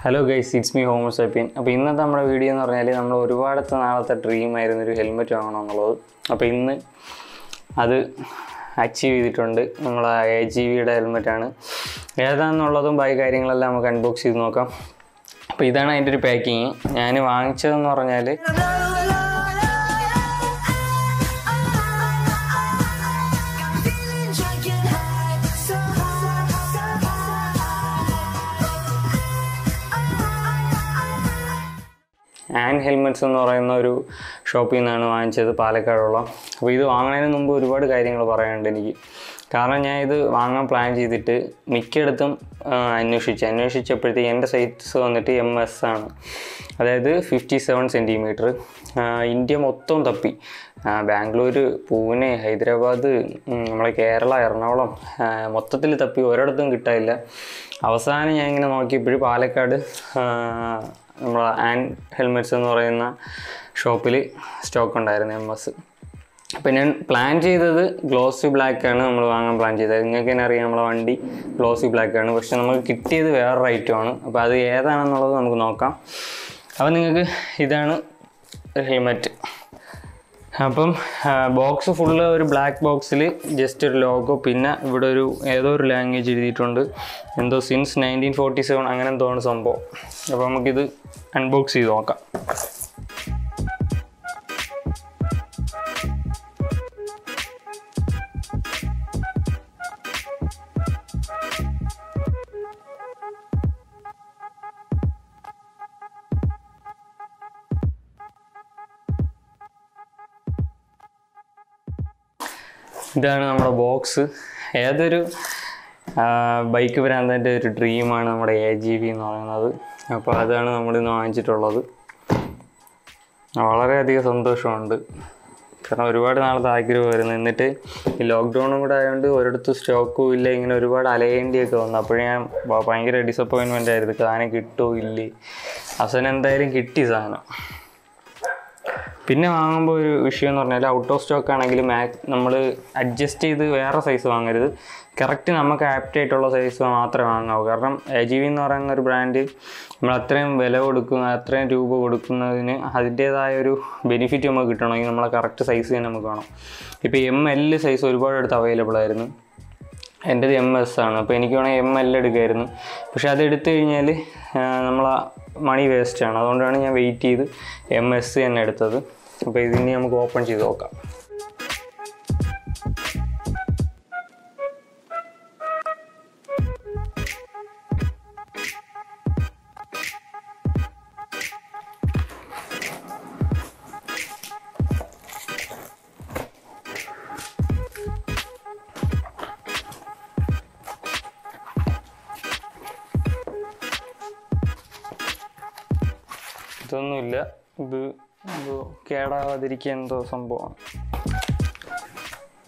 Hello guys, it's me Homo sapien. അപ്പോൾ ഇന്നത്തെ നമ്മുടെ വീഡിയോ എന്ന് പറഞ്ഞാൽ നമ്മൾ ഒരുപാട് നാളത്തെ ഡ്രീം ആയിരുന്നു ഒരു ഹെൽമെറ്റ് വാങ്ങണം എന്നുള്ളത്. അപ്പോൾ ഇന്ന് അത് അച്ചീവ് ചെയ്തിട്ടുണ്ട്. നമ്മൾ AGVയുടെ ഹെൽമെറ്റ് ആണ്. ഏതാണെന്നുള്ളതും ബാക്കി കാര്യങ്ങളെല്ലാം നമുക്ക് അൺബോക്സ് ചെയ്ത് നോക്കാം. അപ്പോൾ ഇതാണ് അതിൻ്റെ ഒരു പാക്കിങ്. ഞാൻ വാങ്ങിച്ചതെന്ന് പറഞ്ഞാൽ ആൻഡ് ഹെൽമെറ്റ്സ് എന്ന് പറയുന്ന ഒരു ഷോപ്പിൽ നിന്നാണ് വാങ്ങിച്ചത്, പാലക്കാടുള്ള. അപ്പോൾ ഇത് വാങ്ങുന്നതിന് മുമ്പ് ഒരുപാട് കാര്യങ്ങൾ പറയാനുണ്ട് എനിക്ക്. കാരണം ഞാൻ ഇത് വാങ്ങാൻ പ്ലാൻ ചെയ്തിട്ട് മിക്കയിടത്തും അന്വേഷിച്ചപ്പോഴത്തേക്ക് എൻ്റെ സൈസ് വന്നിട്ട് MS ആണ്, അതായത് 57 സെൻറ്റിമീറ്റർ. ഇന്ത്യ മൊത്തം തപ്പി, ബാംഗ്ലൂർ, പൂനെ, ഹൈദരാബാദ്, നമ്മളെ കേരള, എറണാകുളം മൊത്തത്തിൽ തപ്പി, ഒരിടത്തും കിട്ടാനില്ല. അവസാനം ഞാൻ ഇങ്ങനെ നോക്കിയപ്പോഴും പാലക്കാട് നമ്മൾ ആൻഡ് ഹെൽമെറ്റ്സ് എന്ന് പറയുന്ന ഷോപ്പിൽ സ്റ്റോക്ക് ഉണ്ടായിരുന്നു MS. അപ്പോൾ ഞാൻ പ്ലാൻ ചെയ്തത് ഗ്ലോസി ബ്ലാക്കാണ് നമ്മൾ വാങ്ങാൻ പ്ലാൻ ചെയ്തത്. നിങ്ങൾക്ക് തന്നെ അറിയാം, നമ്മളെ വണ്ടി ഗ്ലോസി ബ്ലാക്കാണ്. പക്ഷെ നമുക്ക് കിട്ടിയത് വേറൊരു ഐറ്റമാണ്. അപ്പോൾ അത് ഏതാണെന്നുള്ളത് നമുക്ക് നോക്കാം. അപ്പോൾ നിങ്ങൾക്ക് ഇതാണ് ഹെൽമെറ്റ്. അപ്പം ബോക്സ് ഫുള്ള് ഒരു ബ്ലാക്ക് ബോക്സിൽ ജസ്റ്റ് ഒരു ലോഗോ, പിന്നെ ഇവിടെ ഒരു ഏതോ ഒരു ലാംഗ്വേജ് എഴുതിയിട്ടുണ്ട്, എന്തോ സിൻസ് 1947 അങ്ങനെ എന്തോ ആണ് സംഭവം. അപ്പോൾ നമുക്കിത് അൺബോക്സ് ചെയ്ത് നോക്കാം. ഇതാണ് നമ്മുടെ ബോക്സ്. ഏതൊരു ബൈക്ക് ഭ്രാന്തൻ്റെ ഒരു ഡ്രീമാണ് നമ്മുടെ AGV എന്ന് പറയുന്നത്. അപ്പോൾ അതാണ് നമ്മളിന്ന് വാങ്ങിച്ചിട്ടുള്ളത്. വളരെയധികം സന്തോഷമുണ്ട്, കാരണം ഒരുപാട് നാളത്തെ ആഗ്രഹമായിരുന്നു. എന്നിട്ട് ഈ ലോക്ക്ഡൗണും കൂടെ ആയതുകൊണ്ട് ഒരിടത്തും സ്റ്റോക്കും ഇല്ല, ഇങ്ങനെ ഒരുപാട് അലയേണ്ടിയൊക്കെ വന്നു. അപ്പോഴേ ഞാൻ ഭയങ്കര ഡിസപ്പോയിൻമെൻ്റ് ആയിരുന്നു, സാധനം കിട്ടുമോ ഇല്ലേ. അവസാനം എന്തായാലും കിട്ടി സാധനം. പിന്നെ വാങ്ങുമ്പോൾ ഒരു വിഷയം എന്ന് പറഞ്ഞാൽ ഔട്ട് ഓഫ് സ്റ്റോക്ക് ആണെങ്കിൽ നമ്മൾ അഡ്ജസ്റ്റ് ചെയ്ത് വേറെ സൈസ് വാങ്ങരുത്. കറക്റ്റ് നമുക്ക് ആപ്റ്റായിട്ടുള്ള സൈസ് മാത്രമേ വാങ്ങാവൂ. കാരണം AGV എന്ന് പറയുന്ന ഒരു ബ്രാൻഡ് നമ്മൾ അത്രയും വില കൊടുക്കുന്ന, അത്രയും രൂപ കൊടുക്കുന്നതിന് അതിൻ്റേതായ ഒരു ബെനിഫിറ്റ് നമുക്ക് കിട്ടണമെങ്കിൽ നമ്മളെ കറക്റ്റ് സൈസ് തന്നെ നമുക്ക് വേണം. ഇപ്പോൾ ML സൈസ് ഒരുപാട് അടുത്ത് അവൈലബിൾ ആയിരുന്നു. എൻ്റേത് MS ആണ്. അപ്പോൾ എനിക്ക് വേണമെങ്കിൽ ML എടുക്കുമായിരുന്നു. പക്ഷെ അത് എടുത്തു കഴിഞ്ഞാൽ നമ്മൾ മണി വേസ്റ്റാണ്. അതുകൊണ്ടാണ് ഞാൻ വെയിറ്റ് ചെയ്ത് MS തന്നെ എടുത്തത്. അപ്പോൾ ഇതിനി നമുക്ക് ഓപ്പൺ ചെയ്ത് നോക്കാം. ഇതൊന്നുമില്ല, ഇത് കേടാവാതിരിക്കുക എന്തോ സംഭവമാണ്.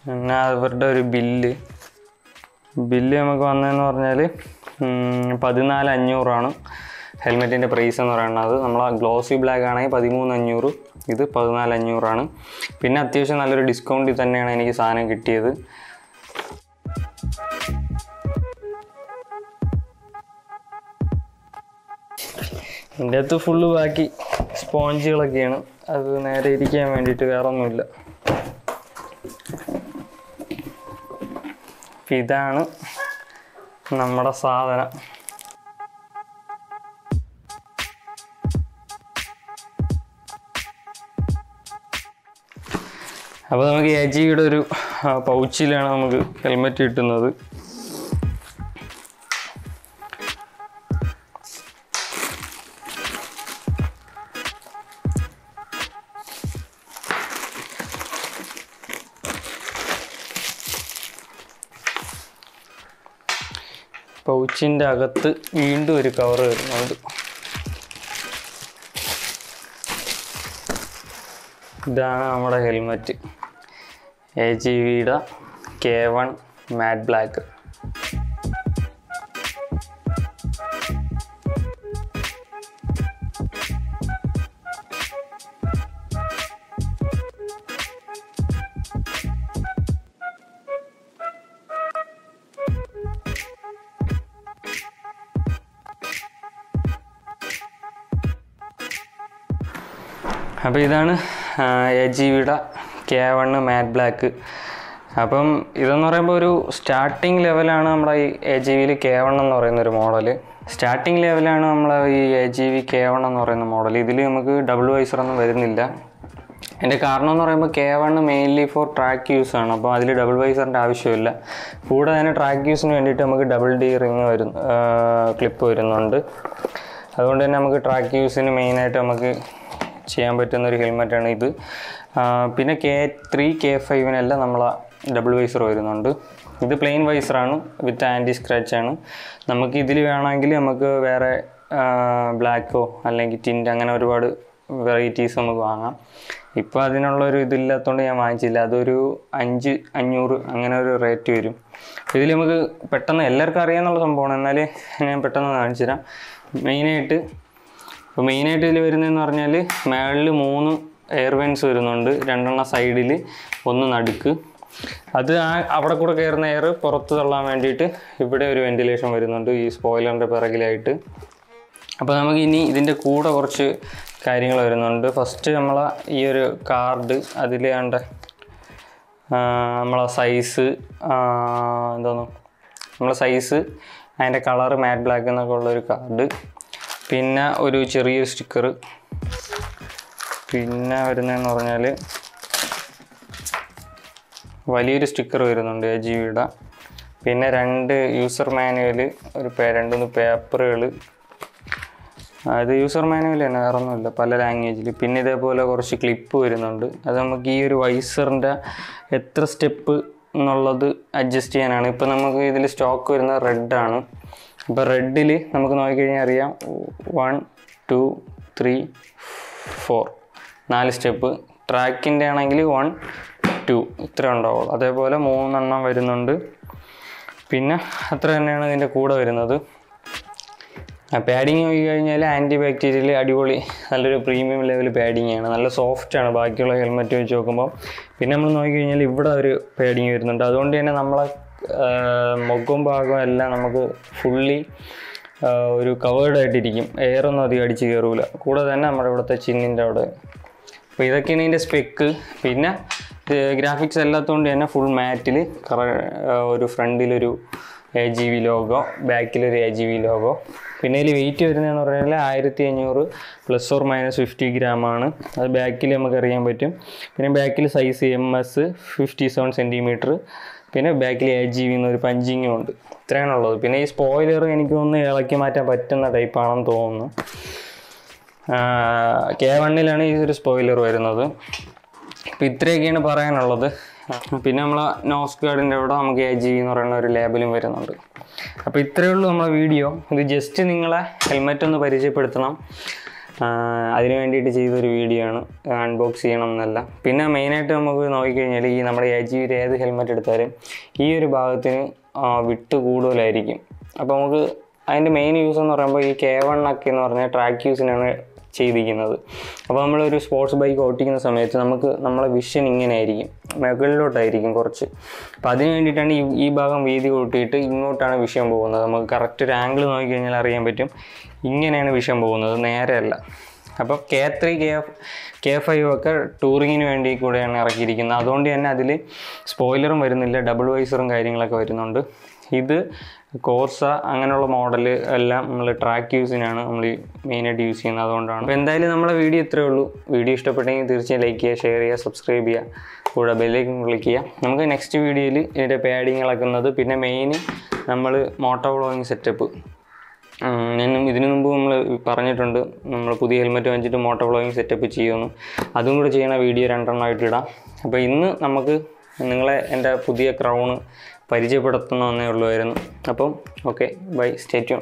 പിന്നെ അവരുടെ ഒരു ബില്ല് നമുക്ക് വന്നതെന്ന് പറഞ്ഞാൽ 14,500 ഹെൽമെറ്റിൻ്റെ പ്രൈസ് എന്ന് പറയുന്നത്. നമ്മൾ ഗ്ലോസി ബ്ലാക്ക് ആണെങ്കിൽ 13,500, ഇത് 14,500. പിന്നെ അത്യാവശ്യം നല്ലൊരു ഡിസ്കൗണ്ടിൽ തന്നെയാണ് എനിക്ക് സാധനം കിട്ടിയത്. ഇതിൻ്റെ അകത്ത് ഫുള്ള് ബാക്കി സ്പോഞ്ചുകളൊക്കെയാണ്, അത് നേരെ ഇരിക്കാൻ വേണ്ടിയിട്ട്, വേറെ ഒന്നുമില്ല. ഇതാണ് നമ്മുടെ സാധനം. അപ്പോൾ നമുക്ക് AGVയുടെ ഒരു പൗച്ചിലാണ് നമുക്ക് ഹെൽമെറ്റ് കിട്ടുന്നത്. പൗച്ചിൻ്റെ അകത്ത് വീണ്ടും ഒരു കവർ വരുന്നുണ്ട്. ഇതാണ് നമ്മുടെ ഹെൽമെറ്റ്, AGVയുടെ K1 മാറ്റ് ബ്ലാക്ക്. അപ്പോൾ ഇതാണ് AGVയുടെ K1 മാറ്റ് ബ്ലാക്ക്. അപ്പം ഇതെന്ന് പറയുമ്പോൾ ഒരു സ്റ്റാർട്ടിങ് ലെവലാണ് നമ്മുടെ ഈ AGVയിൽ K1 എന്ന് പറയുന്നൊരു മോഡൽ. സ്റ്റാർട്ടിങ് ലെവലാണ് നമ്മൾ ഈ AGV K1 എന്ന് പറയുന്ന മോഡൽ. ഇതിൽ നമുക്ക് ഡബിൾ വൈസറൊന്നും വരുന്നില്ല. എൻ്റെ കാരണം എന്ന് പറയുമ്പോൾ K1 mainly four track use ആണ്. അപ്പോൾ അതിൽ ഡബിൾ വൈസറിൻ്റെ ആവശ്യമില്ല. കൂടെ തന്നെ ട്രാക്ക് യൂസിന് വേണ്ടിയിട്ട് നമുക്ക് ഡബിൾ ഡി റിങ് ക്ലിപ്പ് വരുന്നുണ്ട്. അതുകൊണ്ട് തന്നെ നമുക്ക് ട്രാക്ക് യൂസിന് മെയിനായിട്ട് നമുക്ക് ചെയ്യാൻ പറ്റുന്നൊരു ഹെൽമെറ്റാണ് ഇത്. പിന്നെ K3 K5 നമ്മൾ ഡബിൾ വൈസർ വരുന്നുണ്ട്. ഇത് പ്ലെയിൻ വൈസറാണ് വിത്ത് ആൻറ്റി സ്ക്രാച്ചാണ്. നമുക്ക് ഇതിൽ വേണമെങ്കിൽ നമുക്ക് വേറെ ബ്ലാക്കോ അല്ലെങ്കിൽ ടിൻ്റ് അങ്ങനെ ഒരുപാട് വെറൈറ്റീസ് നമുക്ക് വാങ്ങാം. ഇപ്പോൾ അതിനുള്ളൊരു ഇതില്ലാത്തതുകൊണ്ട് ഞാൻ വാങ്ങിച്ചില്ല. അതൊരു 500 അങ്ങനെ ഒരു റേറ്റ് വരും. ഇതിൽ നമുക്ക് പെട്ടെന്ന് എല്ലാവർക്കും അറിയാമെന്നുള്ള സംഭവമാണ്, എന്നാലേ ഞാൻ പെട്ടെന്ന് കാണിച്ചു തരാം. മെയിനായിട്ട് ഇതിൽ വരുന്നതെന്ന് പറഞ്ഞാൽ മേളിൽ 3 എയർ വെൻസ് വരുന്നുണ്ട്, 2 സൈഡിൽ, 1 നടുക്ക്. അത് അവിടെ കൂടെ കയറുന്ന എയർ പുറത്ത് തള്ളാൻ വേണ്ടിയിട്ട് ഇവിടെ ഒരു വെൻറ്റിലേഷൻ വരുന്നുണ്ട് ഈ സ്പോയിലറിൻ്റെ പിറകിലായിട്ട്. അപ്പോൾ നമുക്ക് ഇനി ഇതിൻ്റെ കൂടെ കുറച്ച് കാര്യങ്ങൾ വരുന്നുണ്ട്. ഫസ്റ്റ് നമ്മളെ ഈ ഒരു കാർഡ്, അതിൽ കണ്ട നമ്മളെ സൈസ് നമ്മളെ സൈസ്, അതിൻ്റെ കളറ് മാറ്റ് ബ്ലാക്ക് എന്നൊക്കെ ഉള്ളൊരു കാർഡ്, പിന്നെ ഒരു ചെറിയൊരു സ്റ്റിക്കർ, പിന്നെ വരുന്നതെന്ന് പറഞ്ഞാൽ വലിയൊരു സ്റ്റിക്കർ വരുന്നുണ്ട് AGVയുടെ, പിന്നെ 2 യൂസർ മാനുവൽ, ഒരു 2-3 പേപ്പറുകൾ. അത് യൂസർ മാനുവൽ തന്നെ, വേറെ ഒന്നുമില്ല, പല ലാംഗ്വേജിൽ. പിന്നെ ഇതേപോലെ കുറച്ച് ക്ലിപ്പ് വരുന്നുണ്ട്. അത് നമുക്ക് ഈ ഒരു വൈസറിൻ്റെ എത്ര സ്റ്റെപ്പ് എന്നുള്ളത് അഡ്ജസ്റ്റ് ചെയ്യാനാണ്. ഇപ്പോൾ നമുക്ക് ഇതിൽ സ്റ്റോക്ക് വരുന്നത് റെഡാണ്. അപ്പോൾ റെഡിൽ നമുക്ക് നോക്കിക്കഴിഞ്ഞാൽ അറിയാം 1 2 3 4 4 സ്റ്റെപ്പ്. ട്രാക്കിൻ്റെ ആണെങ്കിൽ 1 2 ഇത്ര ഉണ്ടാവുള്ളൂ. അതേപോലെ 3 വരുന്നുണ്ട്. പിന്നെ അത്ര തന്നെയാണ് ഇതിൻ്റെ കൂടെ വരുന്നത്. പാഡിങ് നോക്കി കഴിഞ്ഞാൽ ആൻറ്റി ബാക്ടീരിയൽ അടിപൊളി, നല്ലൊരു പ്രീമിയം ലെവൽ പാഡിങ് ആണ്, നല്ല സോഫ്റ്റാണ് ബാക്കിയുള്ള ഹെൽമെറ്റ് വെച്ച് നോക്കുമ്പോൾ. പിന്നെ നമ്മൾ നോക്കിക്കഴിഞ്ഞാൽ ഇവിടെ ഒരു പാഡിങ് വരുന്നുണ്ട്. അതുകൊണ്ട് തന്നെ നമ്മളെ മുഖം ഭാഗം എല്ലാം നമുക്ക് ഫുള്ളി ഒരു കവേർഡ് ആയിട്ടിരിക്കും, എയറൊന്നും അധികം അടിച്ച് കയറൂല. കൂടെ തന്നെ നമ്മുടെ ഇവിടുത്തെ ചിന്നിൻ്റെ അവിടെ. അപ്പോൾ ഇതൊക്കെയാണ് ഇതിൻ്റെ സ്പെക്ക്. പിന്നെ ഗ്രാഫിക്സ് എല്ലാത്തതുകൊണ്ട് തന്നെ ഫുൾ മാറ്റിൽ ഒരു ഫ്രണ്ടിലൊരു AGV ലോഗോ, ബാക്കിലൊരു AGV ലോഗോ. പിന്നെ ഇതിൽ വെയിറ്റ് വരുന്നതെന്ന് പറഞ്ഞാൽ 1500 ± 50 ഗ്രാമാണ്. അത് ബാക്കിൽ നമുക്ക് അറിയാൻ പറ്റും. പിന്നെ ബാക്കിൽ സൈസ് MS 57 സെൻറ്റിമീറ്റർ. പിന്നെ ബാക്കിൽ AGV എന്നൊരു പഞ്ചിങ്ങും ഉണ്ട്. ഇത്രയാണുള്ളത്. പിന്നെ ഈ സ്പോയിലർ എനിക്ക് തോന്നുന്നു ഇളക്കി മാറ്റാൻ പറ്റുന്ന ടൈപ്പാണെന്ന് തോന്നുന്നു. K1 ഈ ഒരു സ്പോയിലർ വരുന്നത്. അപ്പോൾ ഇത്രയൊക്കെയാണ് പറയാനുള്ളത്. പിന്നെ നമ്മളെ നോസ് ഗാർഡിൻ്റെ അവിടെ നമുക്ക് AGV എന്ന് പറയുന്ന ഒരു ലേബലും വരുന്നുണ്ട്. അപ്പോൾ ഇത്രയേ ഉള്ളൂ നമ്മളെ വീഡിയോ. ഇത് ജസ്റ്റ് നിങ്ങളെ ഹെൽമെറ്റ് ഒന്ന് പരിചയപ്പെടുത്തണം, അതിന് വേണ്ടിയിട്ട് ചെയ്തൊരു വീഡിയോ ആണ്, അൺബോക്സ് ചെയ്യണം എന്നല്ല. പിന്നെ മെയിനായിട്ട് നമുക്ക് നോക്കിക്കഴിഞ്ഞാൽ ഈ നമ്മുടെ AGV ഏത് ഹെൽമെറ്റ് എടുത്താലും ഈ ഒരു ഭാഗത്തിന് വിട്ട് കൂടുതലായിരിക്കും. അപ്പോൾ നമുക്ക് അതിൻ്റെ മെയിൻ യൂസ് എന്ന് പറയുമ്പോൾ ഈ K1 എന്ന് പറഞ്ഞാൽ ട്രാക്ക് യൂസിനാണ് ചെയ്തിരിക്കുന്നത്. അപ്പോൾ നമ്മളൊരു സ്പോർട്സ് ബൈക്ക് ഓട്ടിക്കുന്ന സമയത്ത് നമ്മളെ വിഷൻ ഇങ്ങനെ ആയിരിക്കും, മുകളിലോട്ടായിരിക്കും കുറച്ച്. അപ്പോൾ അതിന് വേണ്ടിയിട്ടാണ് ഈ ഭാഗം വീതി കൂട്ടിയിട്ട് ഇങ്ങോട്ടാണ് വിഷൻ പോകുന്നത്. നമുക്ക് കറക്റ്റ് ഒരു ആംഗിൾ നോക്കിക്കഴിഞ്ഞാൽ അറിയാൻ പറ്റും, ഇങ്ങനെയാണ് വിഷൻ പോകുന്നത്, നേരെയല്ല. അപ്പോൾ K3 K5 ഒക്കെ ടൂറിങ്ങിന് വേണ്ടി കൂടെയാണ് ഇറക്കിയിരിക്കുന്നത്. അതുകൊണ്ട് തന്നെ അതിൽ സ്പോയിലറും വരുന്നില്ല, ഡബിൾ വൈസറും കാര്യങ്ങളൊക്കെ വരുന്നുണ്ട്. ഇത് കോർസ അങ്ങനെയുള്ള മോഡൽ എല്ലാം നമ്മൾ ട്രാക്ക് യൂസിനാണ് നമ്മൾ മെയിനായിട്ട് യൂസ് ചെയ്യുന്നത്. അതുകൊണ്ടാണ്. അപ്പോൾ എന്തായാലും നമ്മളെ വീഡിയോ ഇത്രയേ ഉള്ളൂ. വീഡിയോ ഇഷ്ടപ്പെട്ടെങ്കിൽ തീർച്ചയായും ലൈക്ക് ചെയ്യുക, ഷെയർ ചെയ്യുക, സബ്സ്ക്രൈബ് ചെയ്യുക, കൂടെ ബെല്ലൈക്കൺ ക്ലിക്ക് ചെയ്യുക. നമുക്ക് നെക്സ്റ്റ് വീഡിയോയിൽ ഇതിൻ്റെ പാഡിങ് ഇളക്കുന്നത്, പിന്നെ മെയിൻ നമ്മൾ മോട്ടോ വ്ളോഗിങ് സെറ്റപ്പ്, ഇതിനു മുമ്പ് നമ്മൾ പറഞ്ഞിട്ടുണ്ട് നമ്മൾ പുതിയ ഹെൽമെറ്റ് വാങ്ങിച്ചിട്ട് മോട്ടോ വ്ളോഗിങ് സെറ്റപ്പ് ചെയ്യുമെന്ന്. അതും കൂടെ ചെയ്യണ വീഡിയോ 2 ആയിട്ട് ഇടാം. അപ്പോൾ ഇന്ന് നമുക്ക് നിങ്ങളെ എൻ്റെ പുതിയ ക്രൗണ് പരിചയപ്പെടുത്തുന്നതേ ഉള്ളൂ. അപ്പം ഓക്കെ, ബൈ, സ്റ്റേ ട്യൂൺ.